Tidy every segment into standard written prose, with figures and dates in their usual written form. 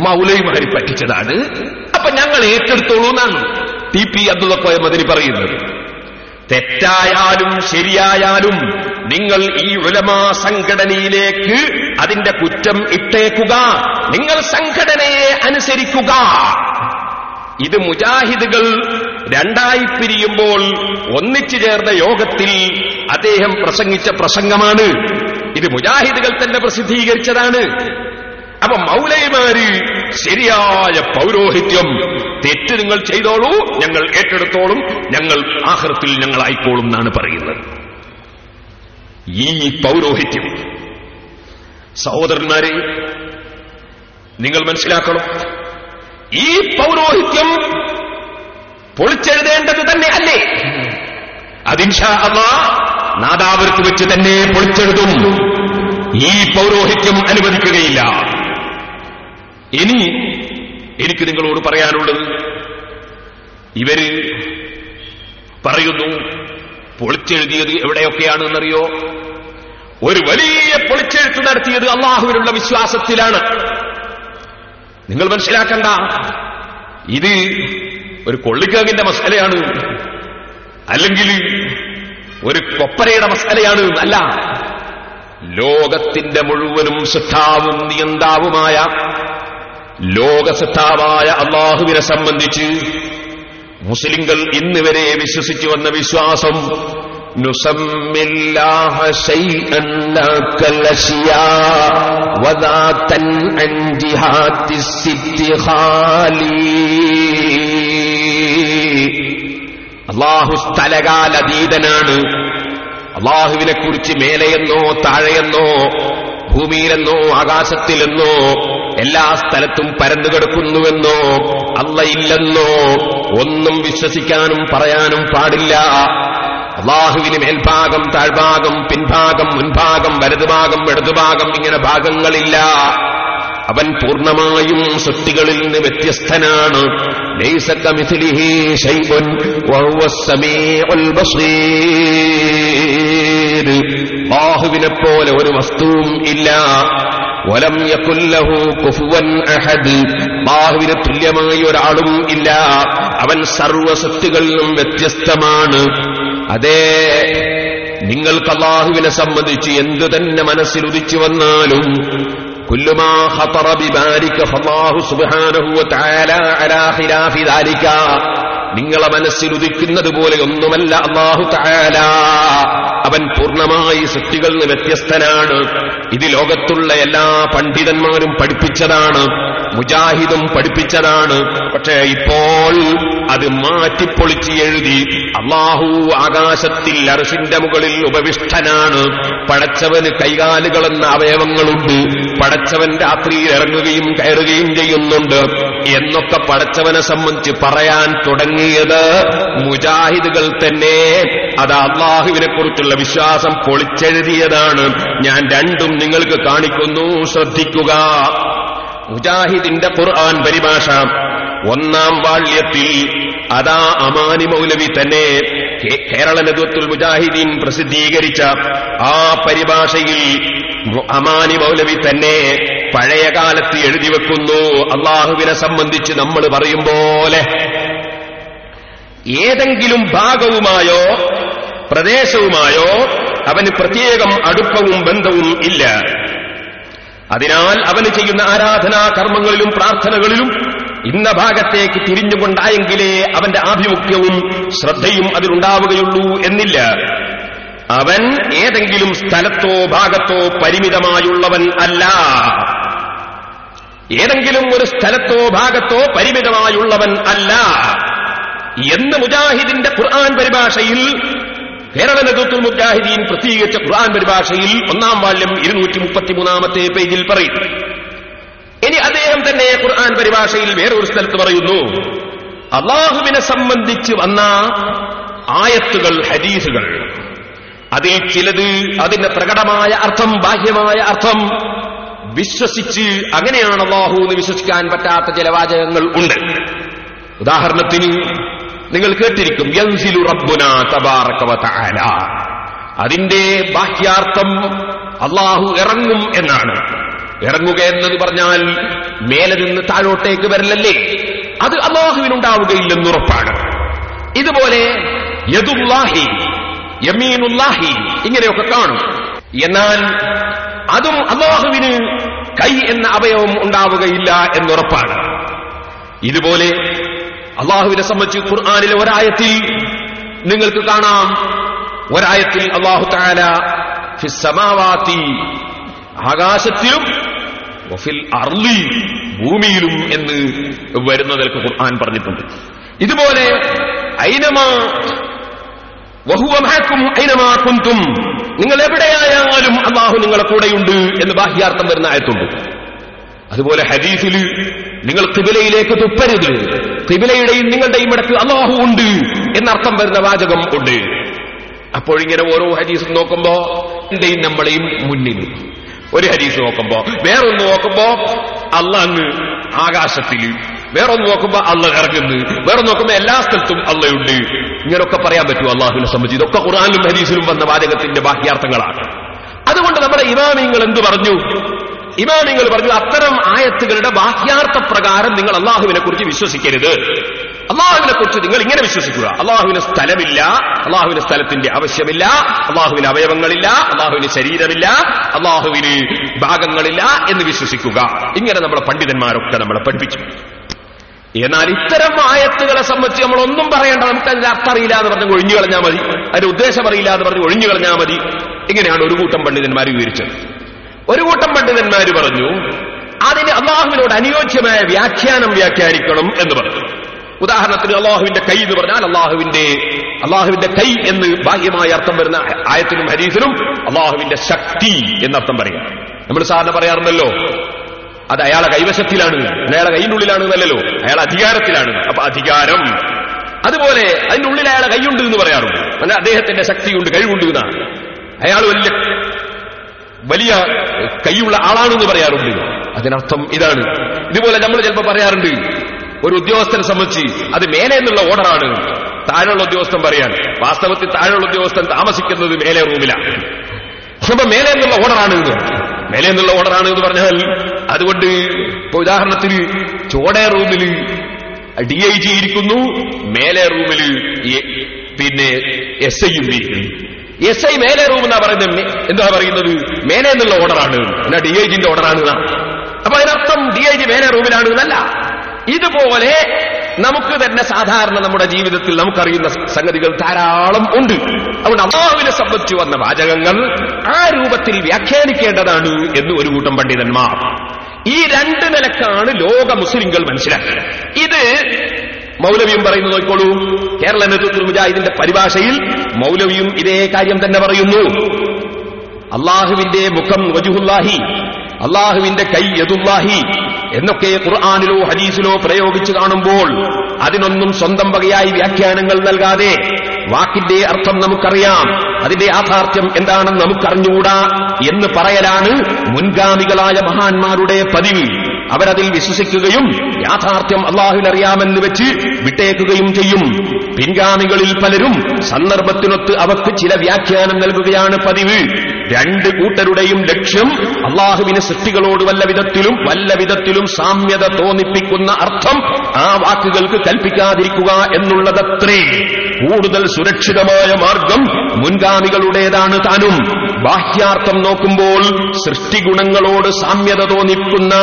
മൗലവിമാര് പറ്റിച്ചതാണ്, അപ്പൊ ഞങ്ങൾ ഏറ്റെടുത്തോളൂ എന്നാണ് TP അബ്ദുൽ മദനി പറയുന്നത്. തെറ്റായാലും ശരിയായാലും നിങ്ങൾ ഈ ഉലമാ സംഘടനയിലേക്ക് അതിന്റെ കുറ്റം ഇട്ടേക്കുക, നിങ്ങൾ സംഘടനയെ അനുസരിക്കുക. ഇത് മുജാഹിദുകൾ രണ്ടായി പിരിയുമ്പോൾ ഒന്നിച്ചു ചേർന്ന യോഗത്തിൽ അദ്ദേഹം പ്രസംഗിച്ച പ്രസംഗമാണ്. ഇത് മുജാഹിദുകൾ തന്നെ പ്രസിദ്ധീകരിച്ചതാണ്. അപ്പൊ മൗലവിമാര് ശരിയായ പൗരോഹിത്യം, തെറ്റ് നിങ്ങൾ ചെയ്തോളൂ, ഞങ്ങൾ ഏറ്റെടുത്തോളും, ഞങ്ങൾ ആഖിറത്തിൽ ഞങ്ങളായിക്കോളും എന്നാണ് പറയുന്നത്. ഈ പൗരോഹിത്യം സഹോദരന്മാരെ നിങ്ങൾ മനസ്സിലാക്കണം. ഈ പൗരോഹിത്യം പൊളിച്ചെഴുതേണ്ടത് തന്നെ അല്ലേ? അത് ഇൻഷാ അല്ലാഹ് നാദാപുരത്ത് വെച്ച് തന്നെ പൊളിച്ചെഴുതും. ഈ പൗരോഹിത്യം അനുവദിക്കുകയില്ല. ഇനി എനിക്ക് നിങ്ങളോട് പറയാനുള്ളത്, ഇവര് പറയുന്നു പൊളിച്ചെഴുതിയത് എവിടെയൊക്കെയാണെന്നറിയോ? ഒരു വലിയ പൊളിച്ചെഴുത്ത് നടത്തിയത് അള്ളാഹുവിനുള്ള വിശ്വാസത്തിലാണ്. നിങ്ങൾ മനസ്സിലാക്കണ്ട, ഇത് ഒരു കൊള്ളിക്കേങ്ങിന്റെ മസലയാണ്, അല്ലെങ്കിൽ ഒരു കൊപ്പരയുടെ മസലയാണ്. അല്ല, ലോകത്തിന്റെ മുഴുവനും സൃഷ്ടാവും നിയന്താവുമായ ലോകസൃഷ്ടാവായ അള്ളാഹുവിനെ സംബന്ധിച്ച് മുസ്ലിങ്ങൾ ഇന്ന് വരെ വിശ്വസിച്ചു വന്ന വിശ്വാസം, നുസമ്മില്ലാഹ ശൈഅൻ ലകൽഅശിയാ വദാതൻ അൻ ജിഹാദിസ്സിത്തിഖാലി. അള്ളാഹു സ്ഥലകാലതീതനാണ്. അള്ളാഹുവിനെ കുറിച്ച് മേലെയെന്നോ താഴെയെന്നോ ഭൂമിയിലെന്നോ ആകാശത്തിലെന്നോ എല്ലാ സ്ഥലത്തും പരന്നു കിടക്കുന്നുവെന്നോ അള്ളയില്ലെന്നോ ഒന്നും വിശ്വസിക്കാനും പറയാനും പാടില്ല. അള്ളാഹുവിന് മേൽഭാഗം, താഴ്ഭാഗം, പിൻഭാഗം, മുൻഭാഗം, വലതുഭാഗം, ഇടതുഭാഗം, ഇങ്ങനെ ഭാഗങ്ങളില്ല. അവൻ പൂർണ്ണമായും സൃഷ്ടികളിൽ നിന്ന് വ്യത്യസ്തനാണ്. ലൈസ കമിസ്ലിഹി ശൈഉൻ വഹുവസ് സമീഉൽ ബസീർ. അല്ലാഹുവിനെ പോലെ ഒരു വസ്തുവും ഇല്ല. വലം യകുൽ ലഹു കുഫുവൻ അഹദ്. അല്ലാഹുവിന് തുല്യമായി ഒരാളും ഇല്ല. അവൻ സർവ്വ സൃഷ്ടികളിലും വ്യത്യസ്തമാണ്. അതേ, നിങ്ങൾക്ക് അല്ലാഹുവിനെ സംബന്ധിച്ച് എന്തു തന്നെ മനസ്സിൽ ഉദിച്ചു വന്നാലും കുല്ലുമാ ഖതറ ബിബാലിക ഫല്ലാഹു സുബ്ഹാനഹു വതആല അലാ ഖിലാഫി ദാലിക. നിങ്ങളെ മനസ്സിൽ ഉദിക്കുന്നത് പോലെ ഒന്നുമല്ല അല്ലാഹു തആല. അവൻ പൂർണ്ണമായി സൃഷ്ടികളിൽ നിന്ന് വ്യത്യസ്തനാണ്. ഇത് ലോകത്തുള്ള എല്ലാ പണ്ഡിതന്മാരും പഠിപ്പിച്ചതാണ്, മുജാഹിദും പഠിപ്പിച്ചതാണ്. പക്ഷേ ഇപ്പോൾ അത് മാറ്റിപ്പൊളിച്ച് എഴുതി അല്ലാഹു ആകാശത്തിൽ അർശിന്റെ മുകളിൽ ഉപവിഷ്ടനാണ്. പടച്ചവന് കൈകാലുകളെന്ന അവയവങ്ങളുണ്ട്. പടച്ചവൻ രാത്രിയിൽ ഇറങ്ങുകയും കയറുകയും ചെയ്യുന്നുണ്ട് എന്നൊക്കെ പടച്ചവനെ സംബന്ധിച്ച് പറയാൻ തുടങ്ങിയത് മുജാഹിദുകൾ തന്നെ. അത് അള്ളാഹുവിനെ കുറിച്ചുള്ള വിശ്വാസം പൊളിച്ചെഴുതിയതാണ്. ഞാൻ രണ്ടും നിങ്ങൾക്ക് കാണിക്കുന്നു, ശ്രദ്ധിക്കുക. മുജാഹിദിന്റെ ഖുർആൻ പരിഭാഷ 1-ാം വാള്യത്തിൽ അതാ അമാനി മൗലവി തന്നെ കേരള നദ്വത്തുൽ മുജാഹിദീൻ പ്രസിദ്ധീകരിച്ച ആ പരിഭാഷയിൽ അമാനി മൗലവി തന്നെ പഴയ കാലത്ത് എഴുതി വെക്കുന്നു, അള്ളാഹുവിനെ സംബന്ധിച്ച് നമ്മൾ പറയും പോലെ ഏതെങ്കിലും ഭാഗവുമായോ പ്രദേശവുമായോ അവന് പ്രത്യേകം അടുപ്പവും ബന്ധവും ഇല്ല. അതിനാൽ അവന് ചെയ്യുന്ന ആരാധനാ കർമ്മങ്ങളിലും പ്രാർത്ഥനകളിലും ഇന്ന ഭാഗത്തേക്ക് തിരിഞ്ഞുകൊണ്ടായെങ്കിലേ അവന്റെ ആഭിമുഖ്യവും ശ്രദ്ധയും അതിലുണ്ടാവുകയുള്ളൂ എന്നില്ല. അവൻ ഏതെങ്കിലും സ്ഥലത്തോ ഭാഗത്തോ പരിമിതമായുള്ളവൻ അല്ല. ഏതെങ്കിലും ഒരു സ്ഥലത്തോ ഭാഗത്തോ പരിമിതമായുള്ളവൻ അല്ല എന്ന് മുജാഹിദിന്റെ ഖുർആൻ പരിഭാഷയിൽ, കേരള നദ്വത്തുൽ മുജാഹിദീൻ പ്രസിദ്ധീകരിച്ച ഖുർആൻ പരിഭാഷയിൽ 1-ാം വാല്യം 233-ാമത്തെ പേജിൽ പറയുന്നു. ഇനി അദ്ദേഹം തന്നെ ഖുർആൻ പരിഭാഷയിൽ വേറൊരു സ്ഥലത്ത് പറയുന്നു, അള്ളാഹുവിനെ സംബന്ധിച്ച് വന്ന ആയത്തുകൾ, ഹദീസുകൾ, അതിൽ ചിലത് അതിന്റെ പ്രകടമായ അർത്ഥം, ബാഹ്യമായ അർത്ഥം വിശ്വസിച്ച് അങ്ങനെയാണ് അള്ളാഹു എന്ന് വിശ്വസിക്കാൻ പറ്റാത്ത ചില വാചകങ്ങൾ ഉണ്ട്. ഉദാഹരണത്തിന് നിങ്ങൾ കേട്ടിരിക്കും യൻസിലു റബ്ബുനാ തബാറക വ തആല. അതിന്റെ ബാഹ്യാർത്ഥം അള്ളാഹു ഇറങ്ങും എന്നാണ്. ഇറങ്ങുക എന്നത് പറഞ്ഞാൽ മേലെ നിന്ന് താഴോട്ടേക്ക് വരലല്ലേ, അത് അല്ലാഹുവിനുണ്ടാവുകയില്ലെന്നുറപ്പാണ്. ഇതുപോലെ യദുല്ലാഹി, യമീനുല്ലാഹി ഇങ്ങനെയൊക്കെ കാണും. എന്നാൽ അതും അല്ലാഹുവിന് കൈ എന്ന അവയവം ഉണ്ടാവുകയില്ല എന്നുറപ്പാണ്. ഇതുപോലെ അല്ലാഹുവിനെ സംബന്ധിച്ച് ഖുർആനിലെ ഒരായത്തിൽ നിങ്ങൾക്ക് കാണാം, ഒരായത്തിൽ അല്ലാഹു തആല ഫിസ് സമാവാതി ആകാശത്തിലും വഫിൽ അർളി ഭൂമിയിലും എന്ന് വരുന്നതൊക്കെ ഖുർആൻ പറഞ്ഞിട്ടുണ്ട്. ഇതുപോലെ ഐനമാ വഹുവ മഅക്കും ഐനമാ കുൻതും, നിങ്ങൾ എവിടെയായാലും അല്ലാഹു നിങ്ങളെ കൂടെയുണ്ട് എന്ന് ബാഹ്യാർത്ഥം വരുന്ന ആയത്തുണ്ട്. അതുപോലെ ഹദീസിൽ നിങ്ങൾ ഖിബലയിലേക്ക് തുപ്പരുത്, ഖിബലയുടെയും നിങ്ങളുടെയും ഇടയ്ക്ക് അല്ലാഹു ഉണ്ട് എന്നർത്ഥം വരുന്ന വാചകം ഉണ്ട്. അപ്പോഴിങ്ങനെ ഓരോ ഹദീസും നോക്കുമ്പോ എന്റെയും നമ്മളെയും മുന്നിൽ ഒരു ഹദീസ് നോക്കുമ്പോ, വേറൊന്ന് നോക്കുമ്പോ അള്ളാഹ് ആകാശത്തിൽ, വേറൊന്ന് നോക്കുമ്പോ അള്ളാഹ് ഇറങ്ങുന്നു, വേറെ നോക്കുമ്പോ എല്ലാ സ്ഥലത്തും അള്ളയുണ്ട്. ഇങ്ങനെയൊക്കെ പറയാൻ പറ്റുമോ അള്ളാഹുവിനെ സംബന്ധിച്ച്? ഇതൊക്കെ ഖുർആനിലും ഹദീസിലും വന്ന വാചകത്തിന്റെ ബാഹ്യാർത്ഥങ്ങളാണ്. അതുകൊണ്ട് നമ്മുടെ ഇമാമിങ്ങൾ എന്തു പറഞ്ഞു? ഇമാമിങ്ങൾ പറഞ്ഞു, അത്തരം ആയത്തുകളുടെ ബാഹ്യാർത്ഥ പ്രകാരം നിങ്ങൾ അള്ളാഹുവിനെ കുറിച്ച് വിശ്വസിക്കരുത്. അള്ളാഹുവിനെ കുറിച്ച് നിങ്ങൾ ഇങ്ങനെ വിശ്വസിക്കുക: അള്ളാഹുവിന് സ്ഥലമില്ല, അള്ളാഹുവിന് സ്ഥലത്തിന്റെ ആവശ്യമില്ല, അള്ളാഹുവിന് അവയവങ്ങളില്ല, അള്ളാഹുവിന് ശരീരമില്ല, അള്ളാഹുവിന് ഭാഗങ്ങളില്ല എന്ന് വിശ്വസിക്കുക. ഇങ്ങനെ നമ്മുടെ പണ്ഡിതന്മാരൊക്കെ നമ്മളെ പഠിപ്പിച്ചു. എന്നാൽ ഇത്തരം ആയത്തുകളെ സംബന്ധിച്ച് നമ്മൾ ഒന്നും പറയേണ്ട, നമുക്ക് അതിന്റെ അർത്ഥം അറിയില്ല എന്ന് പറഞ്ഞ് ഒഴിഞ്ഞു കളഞ്ഞാൽ മതി, അതിന്റെ ഉദ്ദേശം അറിയില്ല എന്ന് പറഞ്ഞ് ഒഴിഞ്ഞു കളഞ്ഞാൽ മതി. ഇങ്ങനെയാണ് ഒരു കൂട്ടം പണ്ഡിതന്മാർ വിവരിച്ചത്. ഒരു കൂട്ടം പണ്ഡിതന്മാർ പറഞ്ഞു, അതിന് അള്ളാഹുവിനോട് അനുയോജ്യമായ വ്യാഖ്യാനം വ്യാഖ്യാനിക്കണം എന്ന് പറഞ്ഞു. ഉദാഹരണത്തിന് അള്ളാഹുവിന്റെ കൈ എന്ന് പറഞ്ഞാൽ അള്ളാഹുവിന്റെ കൈ എന്ന് ബാഹ്യമായ അർത്ഥം വരുന്ന ആയത്തിനും ഹദീസിനും അള്ളാഹുവിന്റെ ശക്തി എന്നർത്ഥം പറയാം. നമ്മൾ സാധാരണ പറയാറുണ്ടല്ലോ, അത് അയാളെ കൈവശത്തിലാണ്, അയാളെ കൈയിനുള്ളിലാണ് എന്നല്ലല്ലോ, അയാളെ അധികാരത്തിലാണ്. അപ്പൊ അധികാരം. അതുപോലെ അതിന്റെ ഉള്ളിൽ അയാളെ കൈയുണ്ട് എന്ന് പറയാറുണ്ട്, അല്ല അദ്ദേഹത്തിന്റെ ശക്തിയുണ്ട്, കഴിവുണ്ട് എന്നാണ്. അയാൾ വലിയ കൈയുള്ള ആളാണെന്ന് പറയാറുണ്ട്. അതിനർത്ഥം ഇതാണ്. ഇതുപോലെ നമ്മൾ ചിലപ്പോൾ പറയാറുണ്ട്, ഒരു ഉദ്യോഗസ്ഥനെ സംബന്ധിച്ച് അത് മേലെ നിന്നുള്ള ഓർഡറാണ്, താഴെയുള്ള ഉദ്യോഗസ്ഥൻ പറയാൻ. വാസ്തവത്തിൽ താഴെയുള്ള ഉദ്യോഗസ്ഥൻ താമസിക്കുന്നത് മേലെ റൂമിലാണ്. അപ്പൊ മേലെ നിന്നുള്ള ഓർഡറാണ് എന്ന് പറഞ്ഞാൽ അതുകൊണ്ട് ഇപ്പൊ ഉദാഹരണത്തിന് ചോടേ റൂമിൽ DIG ഇരിക്കുന്നു, മേലെ റൂമിൽ പിന്നെ SI ഇരിക്കുന്നു. SI മേലെ റൂം എന്താ പറയുന്നത് മേലെ നിന്നുള്ള ഓർഡറാണ്, എന്നാ DIGന്റെ ഓർഡറാണ്. അപ്പൊ അതിനർത്ഥം DIG മേലെ റൂമിലാണ് എന്നല്ല. ഇതുപോലെ നമുക്ക് തന്നെ സാധാരണ നമ്മുടെ ജീവിതത്തിൽ നമുക്കറിയുന്ന സംഗതികൾ ധാരാളം ഉണ്ട്. അതുകൊണ്ട് അല്ലാഹുവിനെ സംബന്ധിച്ച് വന്ന വാചകങ്ങൾ ആ രൂപത്തിൽ വ്യാഖ്യാനിക്കേണ്ടതാണ് എന്ന് ഒരു കൂട്ടം പണ്ഡിതന്മാർ. ഈ രണ്ട് നിലക്കാണ് ലോക മുസ്ലിങ്ങൾ മനസ്സിലാക്കുക. ഇത് മൗലവിയും പറയുന്നു. നോക്കോളൂ, കേരള നേതൃത്വ മുജാഹിദിന്റെ പരിഭാഷയിൽ മൗലവിയും ഇതേ കാര്യം തന്നെ പറയുന്നു. അള്ളാഹുവിന്റെ മുഖം വജുഹുല്ലാഹി, അള്ളാഹുവിന്റെ കൈ യദുല്ലാഹി എന്നൊക്കെ ഖുർആനിലോ ഹദീസിലോ പ്രയോഗിച്ചു കാണുമ്പോൾ അതിനൊന്നും സ്വന്തം വകയായി വ്യാഖ്യാനങ്ങൾ നൽകാതെ വാക്കിന്റെ അർത്ഥം നമുക്കറിയാം, അതിന്റെ യാഥാർത്ഥ്യം എന്താണെന്ന് നമുക്കറിഞ്ഞുകൂടാ എന്ന് പറയലാണ് മുൻഗാമികളായ മഹാന്മാരുടെ പതിവ്. അവരതിൽ വിശ്വസിക്കുകയും യാഥാർത്ഥ്യം അള്ളാഹുവിനറിയാമെന്ന് വെച്ച് വിട്ടേക്കുകയും ചെയ്യും. പിൻഗാമികളിൽ പലരും സന്ദർഭത്തിനൊത്ത് അവർക്ക് ചില വ്യാഖ്യാനം നൽകുകയാണ് പതിവ്. രണ്ട് കൂട്ടരുടെയും ലക്ഷ്യം അള്ളാഹുവിന് സൃഷ്ടികളോട് വല്ല വിധത്തിലും സാമ്യത തോന്നിപ്പിക്കുന്ന അർത്ഥം ആ വാക്കുകൾക്ക് കൽപ്പിക്കാതിരിക്കുക എന്നുള്ളതത്രേ. കൂടുതൽ സുരക്ഷിതമായ മാർഗം മുൻഗാമികളുടേതാണ് താനും. ബാഹ്യാർത്ഥം നോക്കുമ്പോൾ സൃഷ്ടിഗുണങ്ങളോട് സാമ്യത തോന്നിക്കുന്ന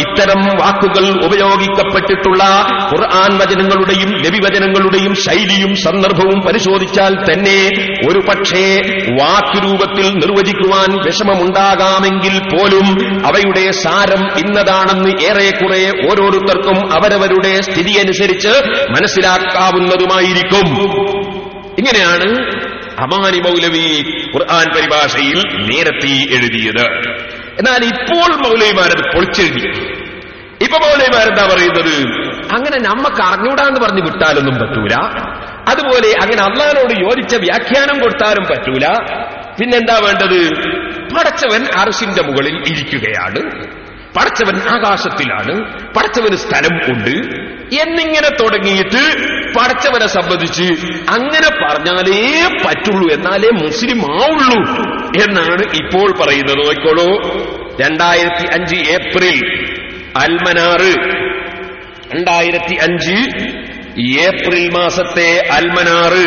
ഇത്തരം വാക്കുകൾ ഉപയോഗിക്കപ്പെട്ടിട്ടുള്ള ഖുർആൻ വചനങ്ങളുടെയും നബിവചനങ്ങളുടെയും ശൈലിയും സന്ദർഭവും പരിശോധിച്ചാൽ തന്നെ ഒരു പക്ഷേ വാക്കുരൂപത്തിൽ നിർവചിക്കുവാൻ വിഷമമുണ്ടാകാമെങ്കിൽ പോലും അവയുടെ സാരം ഇന്നതാണെന്ന് ഏറെക്കുറെ ഓരോരുത്തർക്കും അവരവരുടെ സ്ഥിതിയനുസരിച്ച് മനസ്സിലാക്കാവുന്നതുമായിരിക്കും. ഇങ്ങനെയാണ് അമാനി മൗലവി ഖുർആൻ പരിഭാഷയിൽ നേരത്തെ എഴുതിയത്. എന്നാൽ ഇപ്പോൾ മൗലവിമാരത് പൊളിച്ചെഴുതി. ഇപ്പൊ മൗലവിമാരെന്താ പറയുന്നത്? അങ്ങനെ നമ്മക്ക് അറിഞ്ഞൂടാന്ന് പറഞ്ഞ് വിട്ടാലൊന്നും പറ്റൂല, അതുപോലെ അങ്ങനെ അള്ളാഹിനോട് യോജിച്ച വ്യാഖ്യാനം കൊടുത്താലും പറ്റൂല. പിന്നെന്താ വേണ്ടത്? പടച്ചവൻ അർശിന്റെ മുകളിൽ ഇരിക്കുകയാണ്, പടച്ചവൻ ആകാശത്തിലാണ്, പടച്ചവന് സ്ഥലം ഉണ്ട് എന്നിങ്ങനെ തുടങ്ങിയിട്ട് പടച്ചവനെ സംബന്ധിച്ച് അങ്ങനെ പറഞ്ഞാലേ പറ്റുള്ളൂ, എന്നാലേ മുസ്ലിം ആവുള്ളൂ എന്നാണ് ഇപ്പോൾ പറയുന്നത്. നോക്കോളൂ, 2005 ഏപ്രിൽ അൽമനാറ്, 2005 ഏപ്രിൽ മാസത്തെ അൽമനാറ്